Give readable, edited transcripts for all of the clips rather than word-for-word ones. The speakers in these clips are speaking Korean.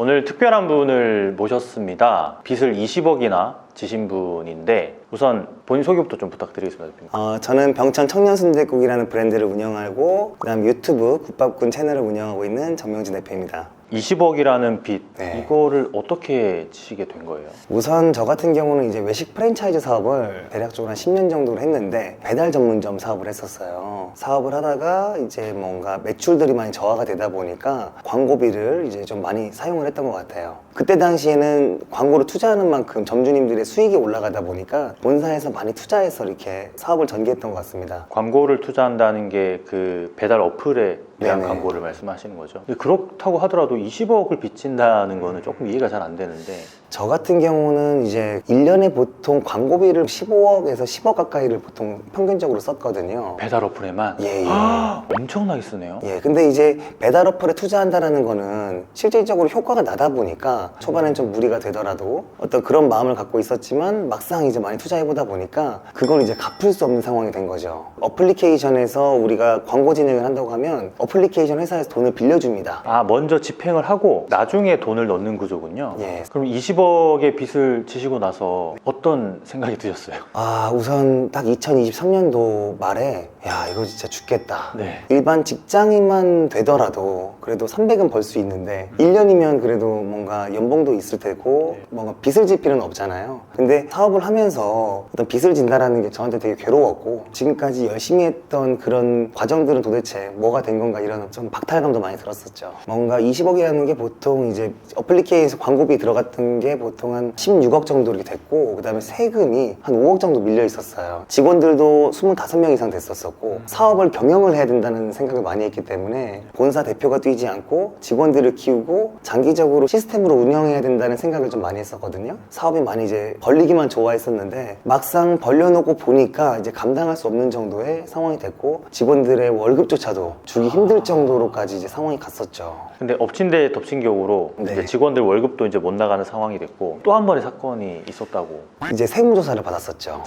오늘 특별한 분을 모셨습니다. 빚을 20억이나 지신 분인데 우선 본인 소개부터 좀 부탁드리겠습니다, 대표님. 저는 병천 청년순댓국이라는 브랜드를 운영하고 그다음 유튜브 국밥군 채널을 운영하고 있는 정명진 대표입니다. 20억이라는 빚, 네. 이거를 어떻게 지시게 된 거예요? 우선 저 같은 경우는 이제 외식 프랜차이즈 사업을 대략적으로 한 10년 정도를 했는데 배달 전문점 사업을 했었어요. 사업을 하다가 이제 뭔가 매출들이 많이 저하가 되다 보니까 광고비를 이제 좀 많이 사용을 했던 것 같아요. 그때 당시에는 광고를 투자하는 만큼 점주님들의 수익이 올라가다 보니까 본사에서 많이 투자해서 이렇게 사업을 전개했던 것 같습니다. 광고를 투자한다는 게 그 배달 어플에 대한 네네. 광고를 말씀하시는 거죠. 근데 그렇다고 하더라도 20억을 빚진다는 거는 조금 이해가 잘 안 되는데. 저 같은 경우는 이제 1년에 보통 광고비를 15억에서 10억 가까이를 보통 평균적으로 썼거든요. 배달 어플에만? 예. 엄청나게 쓰네요. 예, 근데 이제 배달 어플에 투자한다는 거는 실질적으로 효과가 나다 보니까 초반엔 좀 무리가 되더라도 어떤 그런 마음을 갖고 있었지만 막상 이제 많이 투자해보다 보니까 그걸 이제 갚을 수 없는 상황이 된 거죠. 어플리케이션에서 우리가 광고 진행을 한다고 하면 어플리케이션 회사에서 돈을 빌려줍니다. 먼저 집행을 하고 나중에 돈을 넣는 구조군요. 예. 그럼 20억의 빚을 지시고 나서 어떤 생각이 드셨어요? 우선 딱 2023년도 말에 야, 이거 진짜 죽겠다. 네. 일반 직장인만 되더라도 그래도 300은 벌 수 있는데 1년이면 그래도 뭔가 연봉도 있을 테고 뭔가 빚을 질 필요는 없잖아요. 근데 사업을 하면서 어떤 빚을 진다라는 게 저한테 되게 괴로웠고 지금까지 열심히 했던 그런 과정들은 도대체 뭐가 된 건가 이런 좀 박탈감도 많이 들었었죠. 뭔가 20억이라는 게 보통 이제 어플리케이션 광고비 들어갔던 게 보통 한 16억 정도 이렇게 됐고 그 다음에 세금이 한 5억 정도 밀려 있었어요. 직원들도 25명 이상 됐었고 사업을 경영을 해야 된다는 생각을 많이 했기 때문에 본사 대표가 뛰지 않고 직원들을 키우고 장기적으로 시스템으로 운영해야 된다는 생각을 좀 많이 했었거든요. 사업이 많이 이제 벌리기만 좋아했었는데 막상 벌려놓고 보니까 이제 감당할 수 없는 정도의 상황이 됐고 직원들의 월급조차도 주기 힘들 정도로까지 이제 상황이 갔었죠. 근데 엎친 데 덮친 격으로 네. 이제 직원들 월급도 이제 못 나가는 상황이 됐고 또 한 번의 사건이 있었다고. 이제 세무조사를 받았었죠.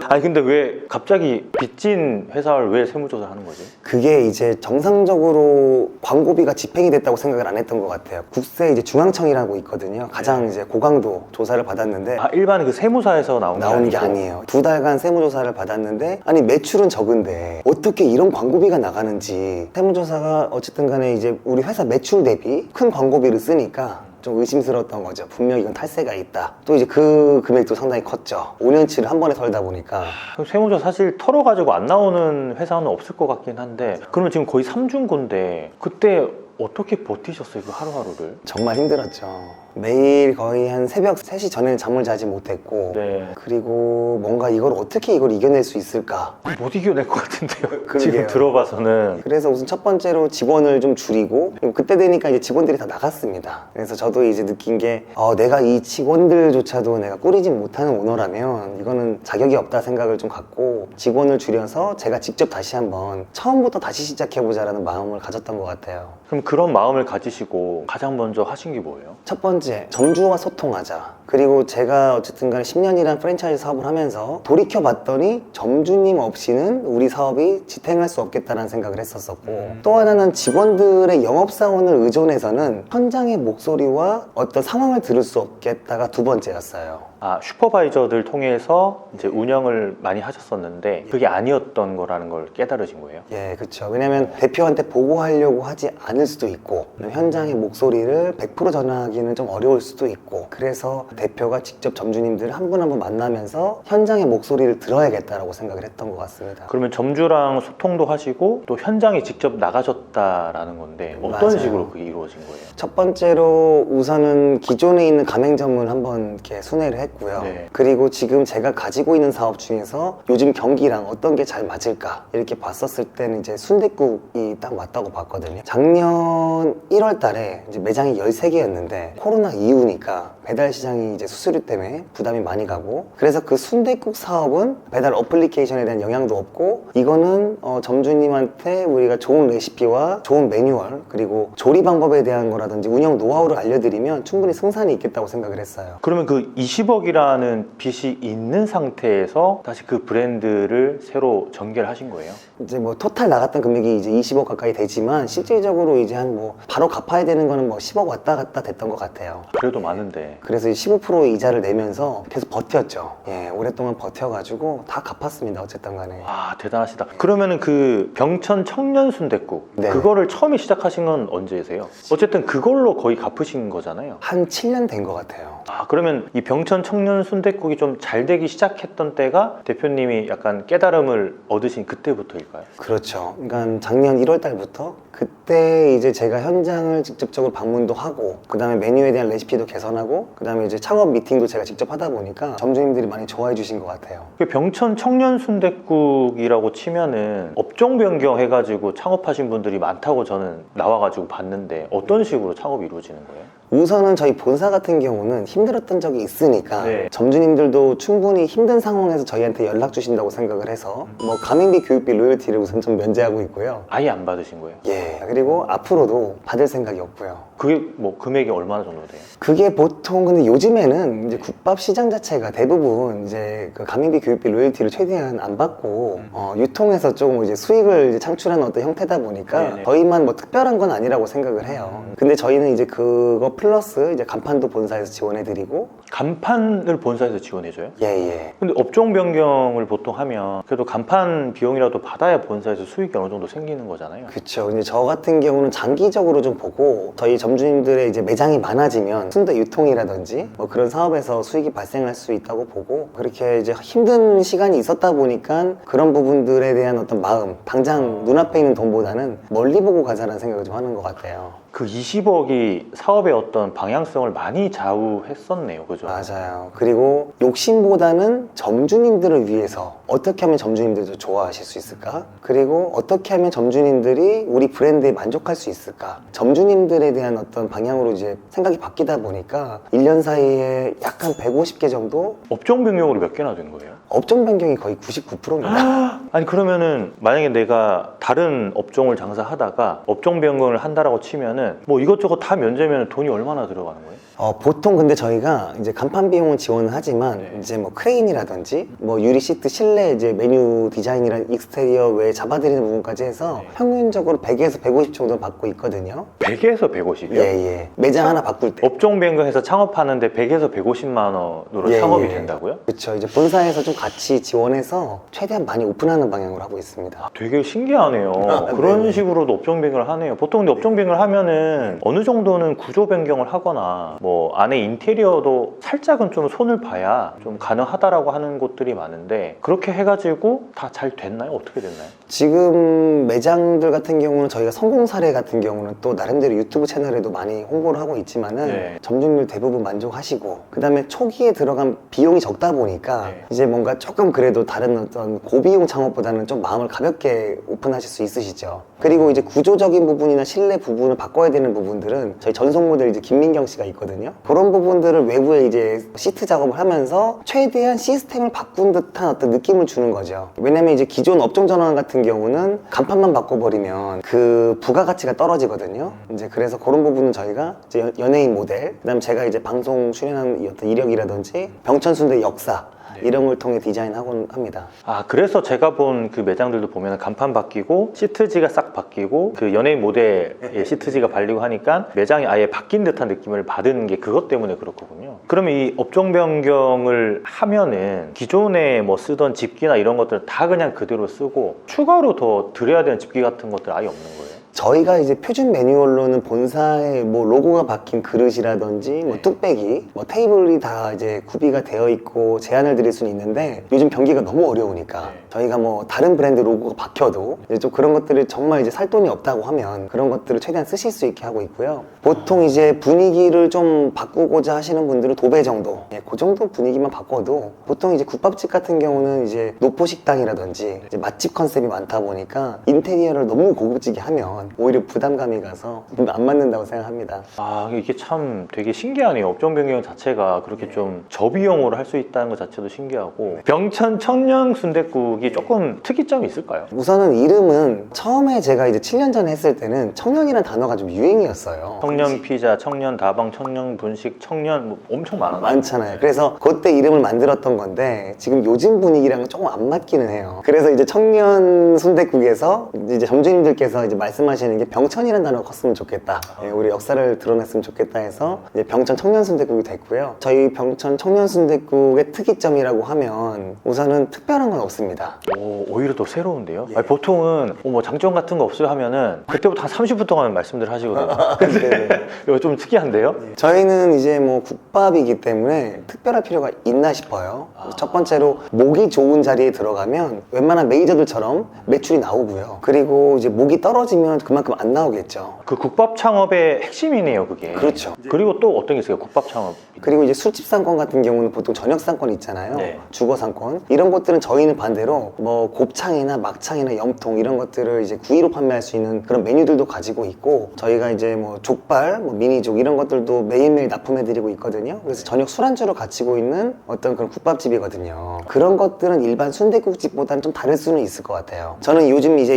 아니 근데 왜 갑자기 빚진 회사를 왜 세무조사를 하는 거지? 그게 이제 정상적으로 광고비가 집행이 됐다고 생각을 안 했던 것 같아요. 국세 이제 중앙청이라고 있거든요. 가장 이제 고강도 조사를 받았는데 일반 그 세무사에서 나오는 게 아니에요. 2달간 세무조사를 받았는데 아니 매출은 적은데 어떻게 이런 광고비가 나가는지 세무조사가 어쨌든 간에 이제 우리 회사 매출 대비 큰 광고비를 쓰니까 좀 의심스러웠던 거죠. 분명히 이건 탈세가 있다. 또 이제 그 금액도 상당히 컸죠. 5년치를 한 번에 털다 보니까. 세무조사 사실 털어가지고 안 나오는 회사는 없을 것 같긴 한데 그러면 지금 거의 3중고인데 그때 어떻게 버티셨어요? 그 하루하루를? 정말 힘들었죠. 매일 거의 한 새벽 3시 전에는 잠을 자지 못했고 네. 그리고 뭔가 이걸 어떻게 이걸 이겨낼 수 있을까. 못 이겨낼 것 같은데요. 그러게요. 지금 들어봐서는. 그래서 우선 첫 번째로 직원을 좀 줄이고 그리고 그때 되니까 이제 직원들이 다 나갔습니다. 그래서 저도 이제 느낀 게 내가 이 직원들조차도 내가 꾸리지 못하는 오너라면 이거는 자격이 없다 생각을 좀 갖고 직원을 줄여서 제가 직접 다시 한번 처음부터 다시 시작해보자라는 마음을 가졌던 것 같아요. 그럼 그런 마음을 가지시고 가장 먼저 하신 게 뭐예요? 첫 번째, 점주와 소통하자. 그리고 제가 어쨌든 간에 10년이란 프랜차이즈 사업을 하면서 돌이켜봤더니 점주님 없이는 우리 사업이 지탱할 수 없겠다는 생각을 했었었고 또 하나는 직원들의 영업사원을 의존해서는 현장의 목소리와 어떤 상황을 들을 수 없겠다가 두 번째였어요. 슈퍼바이저들 통해서 이제 운영을 많이 하셨었는데 그게 아니었던 거라는 걸 깨달으신 거예요? 예, 그렇죠. 왜냐면 대표한테 보고하려고 하지 않을 수도 있고 현장의 목소리를 100% 전하기는 좀 어려울 수도 있고 그래서 대표가 직접 점주님들을 한 분 한 분 만나면서 현장의 목소리를 들어야겠다라고 생각을 했던 것 같습니다. 그러면 점주랑 소통도 하시고 또 현장에 직접 나가셨다라는 건데 어떤 맞아요. 식으로 그게 이루어진 거예요? 첫 번째로 우선은 기존에 있는 가맹점을 한번 이렇게 순회를 했고요. 네. 그리고 지금 제가 가지고 있는 사업 중에서 요즘 경기랑 어떤 게 잘 맞을까 이렇게 봤었을 때는 이제 순댓국이 딱 맞다고 봤거든요. 작년 1월 달에 이제 매장이 13개였는데 코로나 이후니까 배달 시장이 이제 수수료 때문에 부담이 많이 가고 그래서 그 순댓국 사업은 배달 어플리케이션에 대한 영향도 없고 이거는 점주님한테 우리가 좋은 레시피와 좋은 매뉴얼 그리고 조리 방법에 대한 거라든지 운영 노하우를 알려드리면 충분히 승산이 있겠다고 생각을 했어요. 그러면 그 20억이라는 빚이 있는 상태에서 다시 그 브랜드를 새로 전개를 하신 거예요? 이제 뭐 토탈 나갔던 금액이 이제 20억 가까이 되지만 실질적으로 이제 한 뭐 바로 갚아야 되는 거는 뭐 10억 왔다 갔다 됐던 것 같아요. 그래도 많은데. 그래서 15% 이자를 내면서 계속 버텼죠. 예, 오랫동안 버텨가지고 다 갚았습니다. 어쨌든 간에. 와, 대단하시다. 그러면은 그 병천 청년 순댓국 네. 그거를 처음에 시작하신 건 언제세요? 어쨌든 그걸로 거의 갚으신 거잖아요. 한 7년 된 것 같아요. 아, 그러면 이 병천 청년 순댓국이 좀 잘 되기 시작했던 때가 대표님이 약간 깨달음을 얻으신 그때부터일까요? 그렇죠. 그러니까 작년 1월 달부터 그때 이제 제가 현장을 직접적으로 방문도 하고 그 다음에 메뉴에 대한 레시피도 개선하고 그 다음에 이제 창업 미팅도 제가 직접 하다 보니까 점주님들이 많이 좋아해 주신 것 같아요. 그 병천 청년 순댓국이라고 치면은 업종 변경 해가지고 창업하신 분들이 많다고 저는 나와가지고 봤는데 어떤 식으로 창업이 이루어지는 거예요? 우선은 저희 본사 같은 경우는 힘들었던 적이 있으니까 네. 점주님들도 충분히 힘든 상황에서 저희한테 연락 주신다고 생각을 해서 뭐 가맹비, 교육비, 로열티를 우선 좀 면제하고 있고요. 아예 안 받으신 거예요? 예. 그리고 앞으로도 받을 생각이 없고요. 그게 뭐 금액이 얼마나 정도 돼요? 그게 보통 근데 요즘에는 이제 국밥 시장 자체가 대부분 이제 그 가맹비, 교육비, 로열티를 최대한 안 받고 유통해서 조금 이제 수익을 이제 창출하는 어떤 형태다 보니까 네네. 저희만 뭐 특별한 건 아니라고 생각을 해요. 근데 저희는 이제 그거 플러스 이제 간판도 본사에서 지원해드리고 간판을 본사에서 지원해줘요? 예예. 근데 업종 변경을 보통 하면 그래도 간판 비용이라도 받아야 본사에서 수익이 어느 정도 생기는 거잖아요. 그렇죠. 이제 저 같은 경우는 장기적으로 좀 보고 저희 점주님들의 이제 매장이 많아지면 순대 유통이라든지 뭐 그런 사업에서 수익이 발생할 수 있다고 보고 그렇게 이제 힘든 시간이 있었다 보니까 그런 부분들에 대한 어떤 마음 당장 눈앞에 있는 돈보다는 멀리 보고 가자라는 생각을 좀 하는 것 같아요. 그 20억이 사업의 어떤 방향성을 많이 좌우했었네요. 그죠? 맞아요. 그리고 욕심보다는 점주님들을 위해서 어떻게 하면 점주님들도 좋아하실 수 있을까? 그리고 어떻게 하면 점주님들이 우리 브랜드에 만족할 수 있을까? 점주님들에 대한 어떤 방향으로 이제 생각이 바뀌다 보니까 1년 사이에 약간 150개 정도? 업종 변경으로 몇 개나 된 거예요? 업종 변경이 거의 99%입니다. 아니 그러면은 만약에 내가 다른 업종을 장사하다가 업종 변경을 한다라고 치면은 뭐 이것저것 다 면제면 돈이 얼마나 들어가는 거예요? 보통 근데 저희가 이제 간판 비용은 지원을 하지만 네. 이제 뭐 크레인이라든지 뭐 유리 시트 실내 이제 메뉴 디자인이랑 익스테리어 외에 잡아드리는 부분까지 해서 네. 평균적으로 100에서 150 정도 받고 있거든요. 100에서 150이요? 예예. 매장 하나 바꿀 때. 업종 변경해서 창업하는데 100에서 150만 원으로 예, 창업이 예. 된다고요? 그렇죠. 이제 본사에서 좀 같이 지원해서 최대한 많이 오픈하는 방향으로 하고 있습니다. 되게 신기하네요. 그런 네네. 식으로도 업종 변경을 하네요. 보통 근데 업종 변경을 하면은 어느 정도는 구조 변경을 하거나 뭐 안에 인테리어도 살짝은 좀 손을 봐야 좀 가능하다라고 하는 곳들이 많은데 그렇게 해가지고 다 잘 됐나요? 어떻게 됐나요? 지금 매장들 같은 경우는 저희가 성공 사례 같은 경우는 또 나름대로 유튜브 채널에도 많이 홍보를 하고 있지만은 네. 점주님들 대부분 만족하시고 그 다음에 초기에 들어간 비용이 적다 보니까 네. 이제 뭔가 조금 그래도 다른 어떤 고비용 창업보다는 좀 마음을 가볍게 오픈하실 수 있으시죠. 그리고 이제 구조적인 부분이나 실내 부분을 바꿔야 되는 부분들은 저희 전속 모델 이제 김민경 씨가 있거든요. 그런 부분들을 외부에 이제 시트 작업을 하면서 최대한 시스템을 바꾼 듯한 어떤 느낌을 주는 거죠. 왜냐면 이제 기존 업종 전환 같은 경우는 간판만 바꿔버리면 그 부가가치가 떨어지거든요. 이제 그래서 그런 부분은 저희가 이제 연예인 모델, 그다음 제가 이제 방송 출연한 이 어떤 이력이라든지 병천순대 역사 이런 걸 통해 디자인하곤 합니다. 아 그래서 제가 본 그 매장들도 보면 간판 바뀌고 시트지가 싹 바뀌고 그 연예인 모델의 시트지가 발리고 하니까 매장이 아예 바뀐 듯한 느낌을 받은 게 그것 때문에 그렇거든요. 그러면 이 업종 변경을 하면은 기존에 뭐 쓰던 집기나 이런 것들 다 그냥 그대로 쓰고 추가로 더 드려야 되는 집기 같은 것들 아예 없는 거예요? 저희가 이제 표준 매뉴얼로는 본사에 뭐 로고가 박힌 그릇이라든지 뭐 네. 뚝배기, 뭐 테이블이 다 이제 구비가 되어 있고 제안을 드릴 수는 있는데 요즘 경기가 너무 어려우니까 네. 저희가 뭐 다른 브랜드 로고가 박혀도 이제 좀 그런 것들을 정말 이제 살 돈이 없다고 하면 그런 것들을 최대한 쓰실 수 있게 하고 있고요. 보통 이제 분위기를 좀 바꾸고자 하시는 분들은 도배 정도, 그 정도 분위기만 바꿔도 보통 이제 국밥집 같은 경우는 이제 노포 식당이라든지 이제 맛집 컨셉이 많다 보니까 인테리어를 너무 고급지게 하면 하면 오히려 부담감이 가서 안 맞는다고 생각합니다. 아, 이게 참 되게 신기하네요. 업종 변경 자체가 그렇게 좀 저비용으로 할 수 있다는 것 자체도 신기하고 병천 청년 순댓국이 조금 특이점이 있을까요? 우선은 이름은 처음에 제가 이제 7년 전에 했을 때는 청년이라는 단어가 좀 유행이었어요. 청년 피자, 청년 다방, 청년 분식, 청년 뭐 엄청 많아요. 많잖아요. 그래서 그때 이름을 만들었던 건데 지금 요즘 분위기랑은 조금 안 맞기는 해요. 그래서 이제 청년 순댓국에서 이제 점주님들께서 이제 말씀하시는 게 병천이라는 단어가 컸으면 좋겠다. 예, 우리 역사를 드러냈으면 좋겠다 해서 이제 병천 청년 순댓국이 됐고요. 저희 병천 청년 순댓국의 특이점이라고 하면 우선은 특별한 건 없습니다. 오, 오히려 더 새로운데요? 아니, 보통은 뭐 장점 같은 거 없어요 하면은 그때부터 한 30분 동안 말씀들 하시거든요. 근데 이거 좀 특이한데요? 저희는 이제 뭐 국밥이기 때문에 특별할 필요가 있나 싶어요. 첫 번째로 목이 좋은 자리에 들어가면 웬만한 메이저들처럼 매출이 나오고요. 그리고 이제 목이 떨어지면 그만큼 안 나오겠죠. 그 국밥 창업의 핵심이네요, 그게. 그렇죠. 그리고 또 어떤 게 있어요? 국밥 창업. 그리고 이제 술집 상권 같은 경우는 보통 저녁 상권 있잖아요. 네. 주거 상권. 이런 것들은 저희는 반대로 뭐 곱창이나 막창이나 염통 이런 것들을 이제 구이로 판매할 수 있는 그런 메뉴들도 가지고 있고 저희가 이제 뭐 족발, 뭐 미니족 이런 것들도 매일매일 납품해드리고 있거든요. 그래서 저녁 술안주로 갖추고 있는 어떤 그런 국밥집이거든요. 그런 것들은 일반 순댓국집보다는 좀 다를 수는 있을 것 같아요. 저는 요즘 이제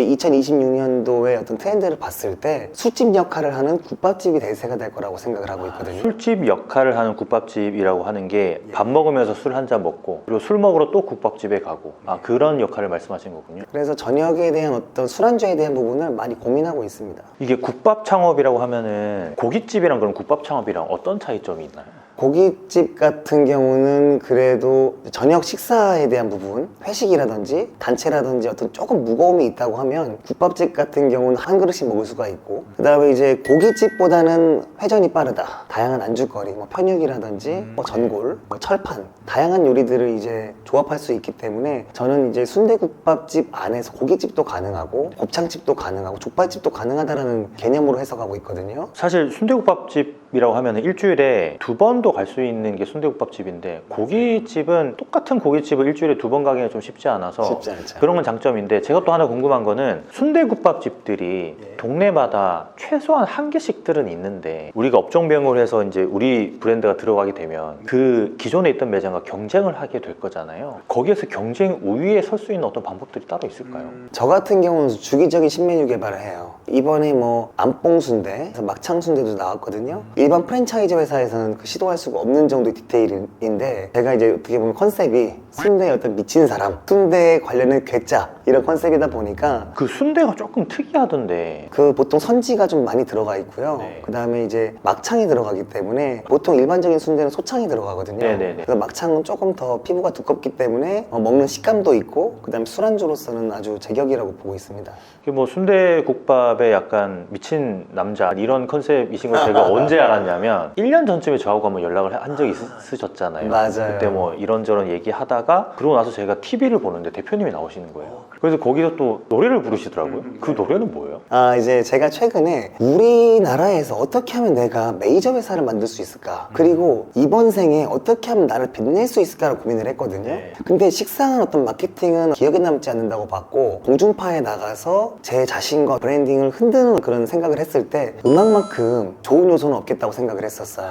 2026년도의 어떤 트렌드를 봤을 때 술집 역할을 하는 국밥집이 대세가 될 거라고 생각을 하고 있거든요. 술집 역할을 하는 국밥집이라고 하는 게 밥 먹으면서 술 한 잔 먹고 그리고 술 먹으러 또 국밥집에 가고 그런 역할을 말씀하신 거군요. 그래서 저녁에 대한 어떤 술안주에 대한 부분을 많이 고민하고 있습니다. 이게 국밥 창업이라고 하면은 고깃집이랑 그런 국밥 창업이랑 어떤 차이점이 있나요? 고깃집 같은 경우는 그래도 저녁 식사에 대한 부분, 회식이라든지 단체라든지 어떤 조금 무거움이 있다고 하면 국밥집 같은 경우는 한 그릇씩 먹을 수가 있고 그 다음에 이제 고깃집보다는 회전이 빠르다. 다양한 안주거리, 뭐 편육이라든지 뭐 전골, 뭐 철판 다양한 요리들을 이제 조합할 수 있기 때문에 저는 이제 순대국밥집 안에서 고깃집도 가능하고 곱창집도 가능하고 족발집도 가능하다라는 개념으로 해석하고 있거든요. 사실 순대국밥집이라고 하면 일주일에 2번도 갈 수 있는 게 순대국밥집인데 고깃집은 똑같은 고깃집을 일주일에 2번 가기는 좀 쉽지 않아서 쉽지 않죠. 그런 건 장점인데 제가 또 하나 궁금한 거는 순대국밥집들이 동네마다 최소한 한 개씩들은 있는데 우리가 업종별로 해서 이제 우리 브랜드가 들어가게 되면 그 기존에 있던 매장과 경쟁을 하게 될 거잖아요. 거기에서 경쟁 우위에 설 수 있는 어떤 방법들이 따로 있을까요? 저 같은 경우는 주기적인 신메뉴 개발을 해요. 이번에 뭐 안뽕순대, 막창순대도 나왔거든요. 일반 프랜차이즈 회사에서는 그 시도할 수가 없는 정도의 디테일인데 제가 이제 어떻게 보면 컨셉이 순대의 어떤 미친 사람, 순대에 관련된 괴짜 이런 컨셉이다 보니까 그 순대가 조금 특이하던데 그 보통 선지가 좀 많이 들어가 있고요. 네. 그 다음에 이제 막창이 들어가기 때문에 보통 일반적인 순대는 소창이 들어가거든요. 네네네. 그래서 막창은 조금 더 피부가 두껍기 때문에 먹는 식감도 있고 그 다음에 술안주로서는 아주 제격이라고 보고 있습니다. 이게 뭐 순대국밥에 약간 미친 남자 이런 컨셉이신 걸 제가 언제 알았냐면 1년 전쯤에 저하고 한번 연락을 한 적이 있으셨잖아요. 맞아요. 그때 뭐 이런저런 얘기하다가 그러고 나서 제가 TV를 보는데 대표님이 나오시는 거예요. 그래서 거기서 또 노래를 부르시더라고요. 그 노래는 뭐예요? 이제 제가 최근에 우리나라에서 어떻게 하면 내가 메이저 회사를 만들 수 있을까? 그리고 이번 생에 어떻게 하면 나를 빛낼 수 있을까를 고민을 했거든요. 네. 근데 식상한 어떤 마케팅은 기억에 남지 않는다고 봤고 공중파에 나가서 제 자신과 브랜딩을 흔드는 그런 생각을 했을 때 음악만큼 좋은 요소는 없겠다고 생각을 했었어요.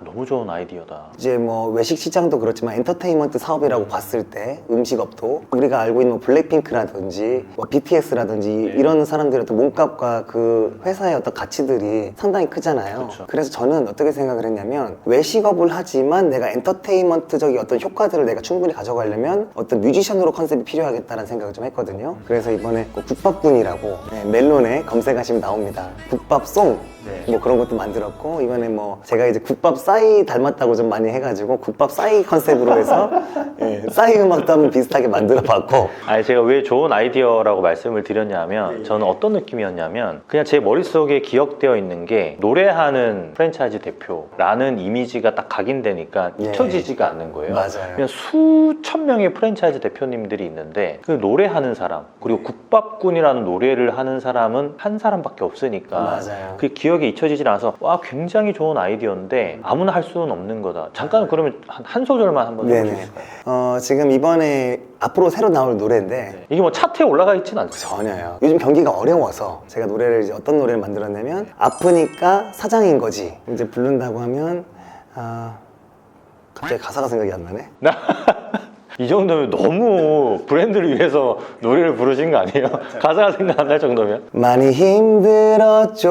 너무 좋은 아이디어다. 이제 뭐 외식 시장도 그렇지만 엔터테인먼트 사업이라고 봤을 때 음식업도 우리가 알고 있는 뭐 블랙핑크라든지 뭐 BTS라든지 이런 사람들의 어떤 몸값과 그 회사의 어떤 가치들이 상당히 크잖아요. 그렇죠. 그래서 저는 어떻게 생각을 했냐면 외식업을 하지만 내가 엔터테인먼트적인 어떤 효과들을 내가 충분히 가져가려면 어떤 뮤지션으로 컨셉이 필요하겠다는 생각을 좀 했거든요. 그래서 이번에 그 국밥군이라고 멜론에 검색하시면 나옵니다. 국밥송 네. 뭐 그런 것도 만들었고 이번에 뭐 제가 이제 국밥 싸이 닮았다고 좀 많이 해가지고 국밥 싸이 컨셉으로 해서 싸이 음악도 한번 비슷하게 만들어봤고 아니 제가 왜 좋은 아이디어라고 말씀을 드렸냐면 저는 어떤 느낌이었냐면 그냥 제 머릿속에 기억되어 있는 게 노래하는 프랜차이즈 대표라는 이미지가 딱 각인되니까 잊혀지지가 않는 거예요. 맞아요. 그냥 수천 명의 프랜차이즈 대표님들이 있는데 그 노래하는 사람 그리고 국밥군이라는 노래를 하는 사람은 한 사람밖에 없으니까 맞아요. 그게 기억 기억에 잊혀지질 않아서 와 굉장히 좋은 아이디어인데 아무나 할 수는 없는 거다. 잠깐 그러면 한 소절만 한번 네네. 해주실까요? 지금 이번에 앞으로 새로 나올 노래인데 네. 이게 뭐 차트에 올라가 있지는 않죠. 전혀요. 요즘 경기가 어려워서 제가 노래를 이제 어떤 노래를 만들었냐면 아프니까 사장인 거지. 이제 부른다고 하면 갑자기 가사가 생각이 안 나네. 이 정도면 너무 브랜드를 위해서 노래를 부르신 거 아니에요? 가사가 생각 안 날 정도면? 많이 힘들었죠.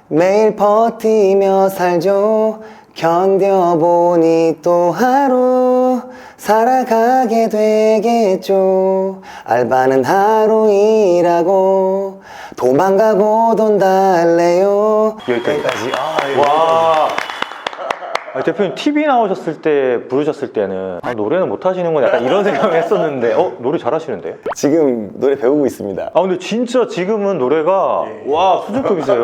매일 버티며 살죠. 견뎌보니 또 하루 살아가게 되겠죠. 알바는 하루 일하고 도망가고 돈 달래요. 여기까지. 예. 와. 대표님 TV 나오셨을 때 부르셨을 때는 노래는 못 하시는구나 약간 이런 생각을 했었는데 노래 잘하시는데요? 지금 노래 배우고 있습니다. 근데 진짜 지금은 노래가 와 수준급이세요.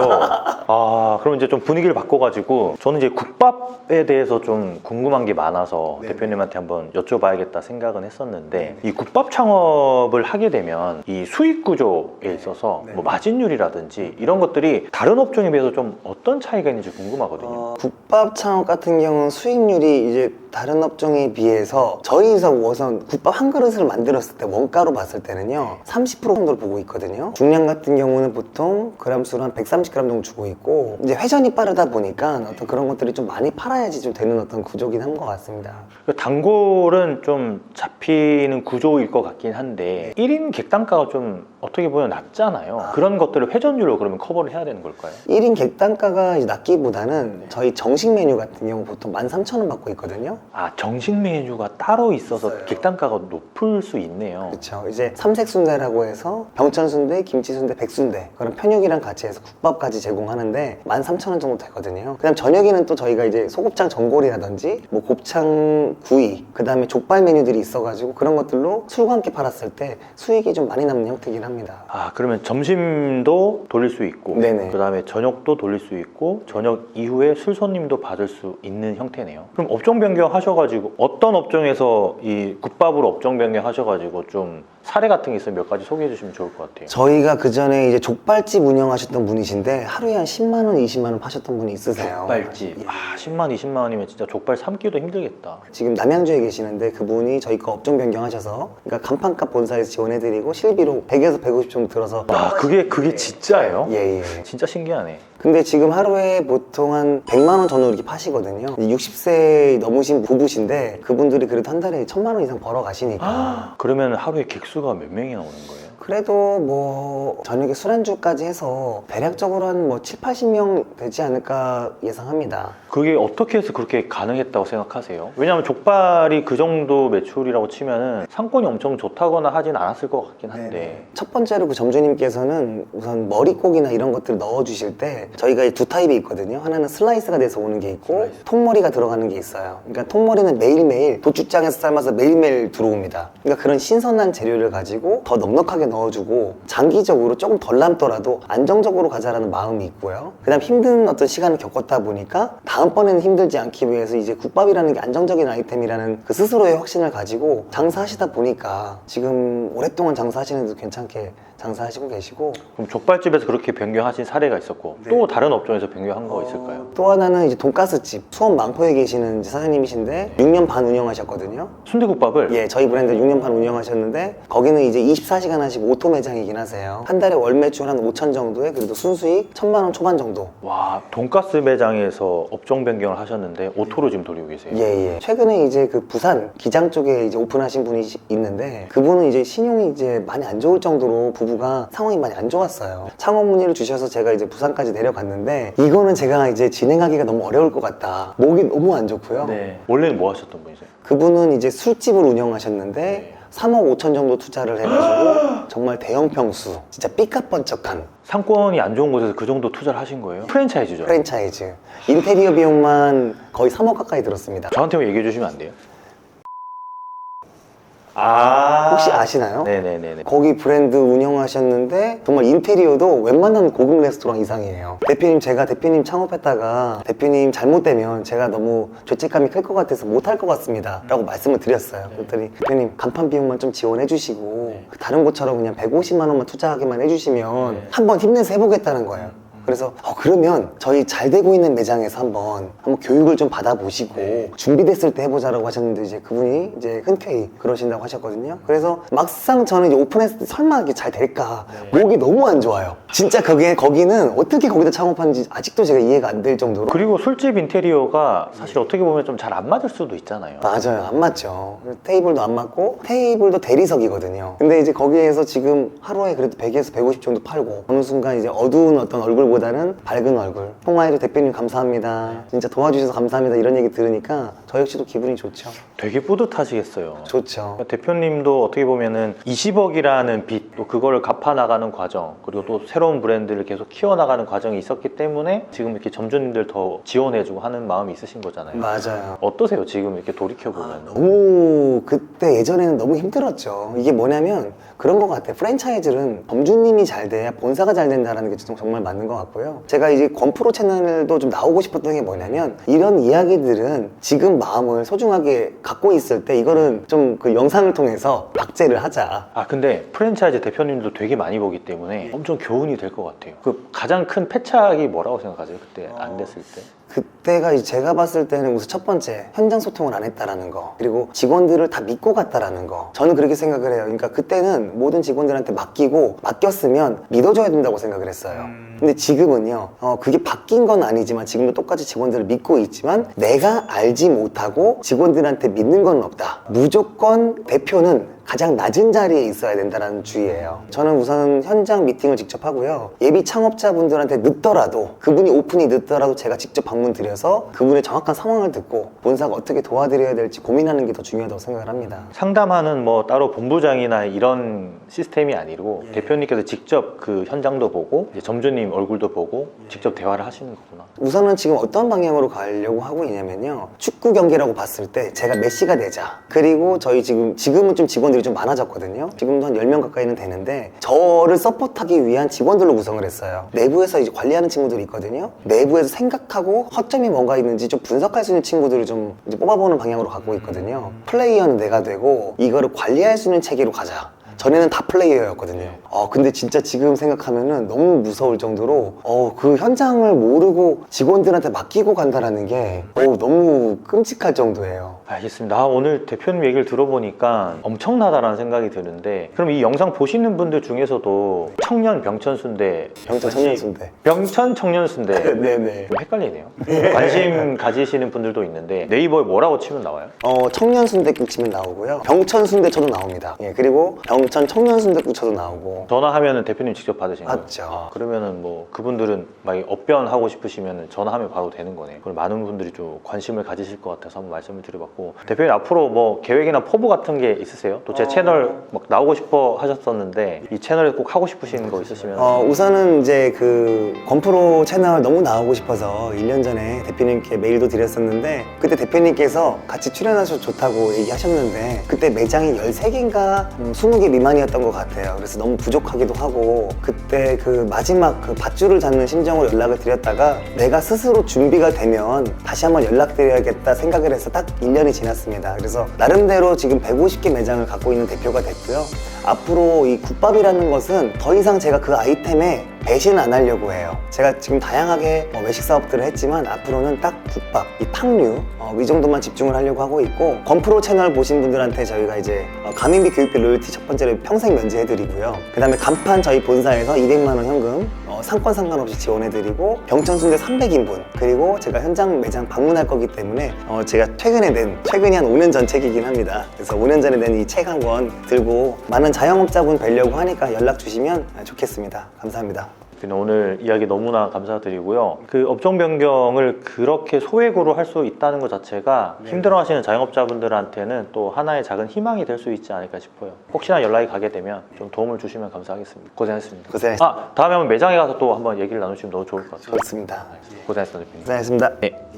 그럼 이제 좀 분위기를 바꿔가지고 저는 이제 국밥에 대해서 좀 궁금한 게 많아서 대표님한테 한번 여쭤봐야겠다 생각은 했었는데 이 국밥 창업을 하게 되면 이 수익 구조에 있어서 뭐 마진율이라든지 이런 것들이 다른 업종에 비해서 좀 어떤 차이가 있는지 궁금하거든요. 국밥 창업 같은 경우는 수익률이 이제 다른 업종에 비해서 저희 회사 우선 국밥 한 그릇을 만들었을 때 원가로 봤을 때는요 30% 정도를 보고 있거든요. 중량 같은 경우는 보통 그람수로 한 130g 정도 주고 있고 이제 회전이 빠르다 보니까 어떤 그런 것들이 좀 많이 팔아야지 좀 되는 어떤 구조긴 한 것 같습니다. 단골은 좀 잡히는 구조일 것 같긴 한데 1인 객단가가 좀 어떻게 보면 낮잖아요. 그런 것들을 회전율로 그러면 커버를 해야 되는 걸까요? 1인 객단가가 이제 낮기보다는 저희 정식 메뉴 같은 경우 보통 13,000원 받고 있거든요. 정식 메뉴가 따로 있어서 객단가가 높을 수 있네요. 그렇죠. 이제 삼색순대라고 해서 병천순대, 김치순대, 백순대 그런 편육이랑 같이 해서 국밥까지 제공하는데 13,000원 정도 되거든요. 그다음 저녁에는 또 저희가 이제 소곱창 전골이라든지 뭐 곱창 구이 그다음에 족발 메뉴들이 있어가지고 그런 것들로 술과 함께 팔았을 때 수익이 좀 많이 남는 형태긴 합니다. 그러면 점심도 돌릴 수 있고 네네. 그다음에 저녁도 돌릴 수 있고 저녁 이후에 술 손님도 받을 수 있는 형태네요. 그럼 업종 변경 하셔가지고 어떤 업종에서 이 국밥으로 업종 변경 하셔가지고 좀 사례 같은 게 있으면 몇 가지 소개해 주시면 좋을 것 같아요. 저희가 그 전에 이제 족발집 운영하셨던 분이신데 하루에 한 10만 원, 20만 원 파셨던 분이 있으세요. 족발집. 10만, 20만 원이면 진짜 족발 삼기도 힘들겠다. 지금 남양주에 계시는데 그분이 저희 거 업종 변경하셔서 그러니까 간판값 본사에서 지원해드리고 실비로 100에서 150 정도 들어서 그게 진짜예요? 예. 진짜 신기하네. 근데 지금 하루에 보통 한 100만 원 전후 이렇게 파시거든요. 60세 넘으신 부부신데 그분들이 그래도 한 달에 1000만 원 이상 벌어 가시니까 그러면 하루에 객수가 몇 명이 나오는 거예요? 그래도 뭐 저녁에 술안주까지 해서 대략적으로 한 뭐 7, 80명 되지 않을까 예상합니다. 그게 어떻게 해서 그렇게 가능했다고 생각하세요? 왜냐하면 족발이 그 정도 매출이라고 치면은 상권이 엄청 좋다거나 하진 않았을 것 같긴 한데 첫 번째로 그 점주님께서는 우선 머릿고기나 이런 것들을 넣어주실 때 저희가 두 타입이 있거든요. 하나는 슬라이스가 돼서 오는 게 있고 통머리가 들어가는 게 있어요. 그러니까 통머리는 매일매일 도축장에서 삶아서 매일매일 들어옵니다. 그러니까 그런 신선한 재료를 가지고 더 넉넉하게 넣어주고 장기적으로 조금 덜 남더라도 안정적으로 가자라는 마음이 있고요. 그 다음 힘든 어떤 시간을 겪었다 보니까 다음번에는 힘들지 않기 위해서 이제 국밥이라는 게 안정적인 아이템이라는 그 스스로의 확신을 가지고 장사하시다 보니까 지금 오랫동안 장사하시는 데도 괜찮게 장사하시고 계시고. 그럼 족발집에서 그렇게 변경하신 사례가 있었고 또 다른 업종에서 변경한 거 있을까요? 또 하나는 이제 돈가스집 수원 망포에 계시는 이제 사장님이신데 6년 반 운영하셨거든요. 순대국밥을? 예, 저희 브랜드 6년 반 운영하셨는데 거기는 이제 24시간 하시고 오토 매장이긴 하세요. 한 달에 월 매출 한 5천 정도에 그래도 순수익 1000만 원 초반 정도. 와, 돈가스 매장에서 업종 변경을 하셨는데 오토로 지금 돌리고 계세요? 예. 최근에 이제 그 부산 기장 쪽에 이제 오픈하신 분이 있는데 그분은 이제 신용이 이제 많이 안 좋을 정도로 부부가 상황이 많이 안 좋았어요. 창업 문의를 주셔서 제가 이제 부산까지 내려갔는데 이거는 제가 이제 진행하기가 너무 어려울 것 같다. 목이 너무 안 좋고요. 네. 원래는 뭐 하셨던 분이세요? 그분은 이제 술집을 운영하셨는데 3억 5천 정도 투자를 해가지고 정말 대형 평수 진짜 삐까뻔쩍한 상권이 안 좋은 곳에서 그 정도 투자를 하신 거예요? 프랜차이즈죠? 프랜차이즈 인테리어 비용만 거의 3억 가까이 들었습니다. 저한테만 얘기해 주시면 안 돼요? 혹시 아시나요? 네네네. 거기 브랜드 운영하셨는데 정말 인테리어도 웬만한 고급 레스토랑 이상이에요. 대표님, 제가 대표님 창업했다가 대표님 잘못되면 제가 너무 죄책감이 클 것 같아서 못할 것 같습니다 라고 말씀을 드렸어요. 그랬더니 대표님 간판 비용만 좀 지원해 주시고 다른 곳처럼 그냥 150만 원만 투자하게만 해주시면 한번 힘내서 해보겠다는 거예요. 그래서 그러면 저희 잘 되고 있는 매장에서 한번 교육을 좀 받아보시고 준비됐을 때 해보자라고 하셨는데 이제 그분이 이제 흔쾌히 그러신다고 하셨거든요. 그래서 막상 저는 이제 오픈했을 때 설마 이게 잘 될까 목이 너무 안 좋아요. 진짜 거기는 어떻게 거기다 창업하는지 아직도 제가 이해가 안 될 정도로. 그리고 술집 인테리어가 사실 어떻게 보면 좀 잘 안 맞을 수도 있잖아요. 맞아요, 안 맞죠. 테이블도 안 맞고 테이블도 대리석이거든요. 근데 이제 거기에서 지금 하루에 그래도 100에서 150 정도 팔고 어느 순간 이제 어두운 어떤 얼굴보다는 밝은 얼굴, 홍화해도 대표님 감사합니다, 진짜 도와주셔서 감사합니다 이런 얘기 들으니까 저 역시도 기분이 좋죠. 되게 뿌듯하시겠어요. 좋죠. 대표님도 어떻게 보면은 20억이라는 빚, 또 그거를 갚아나가는 과정, 그리고 또 새로운 브랜드를 계속 키워나가는 과정이 있었기 때문에 지금 이렇게 점주님들 더 지원해주고 하는 마음이 있으신 거잖아요. 맞아요. 어떠세요? 지금 이렇게 돌이켜보면. 너무 그때 예전에는 너무 힘들었죠. 이게 뭐냐면 그런 것 같아요. 프랜차이즈는 점주님이 잘 돼야 본사가 잘 된다는 게 정말 맞는 것 같고요. 제가 이제 건프로 채널도 좀 나오고 싶었던 게 뭐냐면 이런 이야기들은 지금 마음을 소중하게 갖고 있을 때 이거는 좀 그 영상을 통해서 박제를 하자. 근데 프랜차이즈 대표님도 되게 많이 보기 때문에 엄청 교훈이 될 것 같아요. 그 가장 큰 패착이 뭐라고 생각하세요? 그때 안 됐을 때? 그때가 이제 제가 봤을 때는 우선 첫 번째 현장 소통을 안 했다라는 거, 그리고 직원들을 다 믿고 갔다라는 거, 저는 그렇게 생각을 해요. 그러니까 그때는 모든 직원들한테 맡겼으면 믿어줘야 된다고 생각을 했어요. 근데 지금은요, 그게 바뀐 건 아니지만 지금도 똑같이 직원들을 믿고 있지만 내가 알지 못하고 직원들한테 믿는 건 없다. 무조건 대표는 가장 낮은 자리에 있어야 된다는 주의예요. 저는 우선 현장 미팅을 직접 하고요. 예비 창업자분들한테 늦더라도, 그분이 오픈이 늦더라도 제가 직접 방문 드려서 그분의 정확한 상황을 듣고 본사가 어떻게 도와드려야 될지 고민하는 게 더 중요하다고 생각을 합니다. 상담하는 뭐 따로 본부장이나 이런 시스템이 아니고 대표님께서 직접 그 현장도 보고 이제 점주님 얼굴도 보고 직접 대화를 하시는 거구나. 우선은 지금 어떤 방향으로 가려고 하고 있냐면요, 축구 경기라고 봤을 때 제가 메시가 되자. 그리고 저희 지금은 좀 직원들이 좀 많아졌거든요. 지금도 한 10명 가까이는 되는데 저를 서포트하기 위한 직원들로 구성을 했어요. 내부에서 이제 관리하는 친구들이 있거든요. 내부에서 생각하고 허점이 뭔가 있는지 좀 분석할 수 있는 친구들을 좀 이제 뽑아보는 방향으로 가고 있거든요. 플레이어는 내가 되고 이거를 관리할 수 있는 체계로 가자. 전에는 다 플레이어였거든요. 근데 진짜 지금 생각하면은 너무 무서울 정도로 그 현장을 모르고 직원들한테 맡기고 간다라는 게 너무 끔찍할 정도예요. 알겠습니다. 오늘 대표님 얘기를 들어보니까 엄청나다라는 생각이 드는데, 그럼 이 영상 보시는 분들 중에서도 청년 병천순대, 병천 청년순대. 병천 청년순대 네네. 좀 헷갈리네요. 관심 가지시는 분들도 있는데 네이버에 뭐라고 치면 나와요? 청년순대국 치면 나오고요. 병천순대 쳐도 나옵니다. 예, 그리고 병천 청년순대국 쳐도 나오고. 전화하면은 대표님 직접 받으시는 거예요? 맞죠. 그러면은 뭐 그분들은 막 업변하고 싶으시면은 전화하면 바로 되는 거네요. 그럼 많은 분들이 좀 관심을 가지실 것 같아서 한번 말씀을 드려봤고, 대표님 앞으로 뭐 계획이나 포부 같은 게 있으세요? 또 제 채널 막 나오고 싶어 하셨었는데 이 채널에 꼭 하고 싶으신 거 있으시면 우선은 이제 그 건프로 채널 너무 나오고 싶어서 1년 전에 대표님께 메일도 드렸었는데, 그때 대표님께서 같이 출연하셔서 좋다고 얘기하셨는데 그때 매장이 13개인가 20개 미만이었던 것 같아요. 그래서 너무 부족하기도 하고, 그때 그 마지막 그 밧줄을 잡는 심정으로 연락을 드렸다가 내가 스스로 준비가 되면 다시 한번 연락드려야겠다 생각을 해서 딱 1년이 지났습니다. 그래서 나름대로 지금 150개 매장을 갖고 있는 대표가 됐고요. 앞으로 이 국밥이라는 것은 더 이상 제가 그 아이템에 배신 안 하려고 해요. 제가 지금 다양하게 외식 사업들을 했지만 앞으로는 딱 국밥, 이 탕류 이 정도만 집중을 하려고 하고 있고, 건프로 채널 보신 분들한테 저희가 이제 가맹비 교육비 로열티 첫 번째로 평생 면제해드리고요. 그 다음에 간판 저희 본사에서 200만 원 현금 상권 상관없이 지원해드리고, 병천순대 300인분, 그리고 제가 현장 매장 방문할 거기 때문에 제가 최근이 한 5년 전 책이긴 합니다. 그래서 5년 전에 낸 이 책 한 권 들고 많은 자영업자분 뵈려고 하니까 연락 주시면 좋겠습니다. 감사합니다. 오늘 이야기 너무나 감사드리고요. 그 업종 변경을 그렇게 소액으로 할 수 있다는 것 자체가 힘들어하시는 자영업자분들한테는 또 하나의 작은 희망이 될 수 있지 않을까 싶어요. 혹시나 연락이 가게 되면 좀 도움을 주시면 감사하겠습니다. 고생했습니다. 고생하셨습니다. 다음에 한번 매장에 가서 또 한번 얘기를 나누시면 너무 좋을 것 같아요. 좋습니다. 고생했습니다, 대표님. 고생하셨습니다. 네.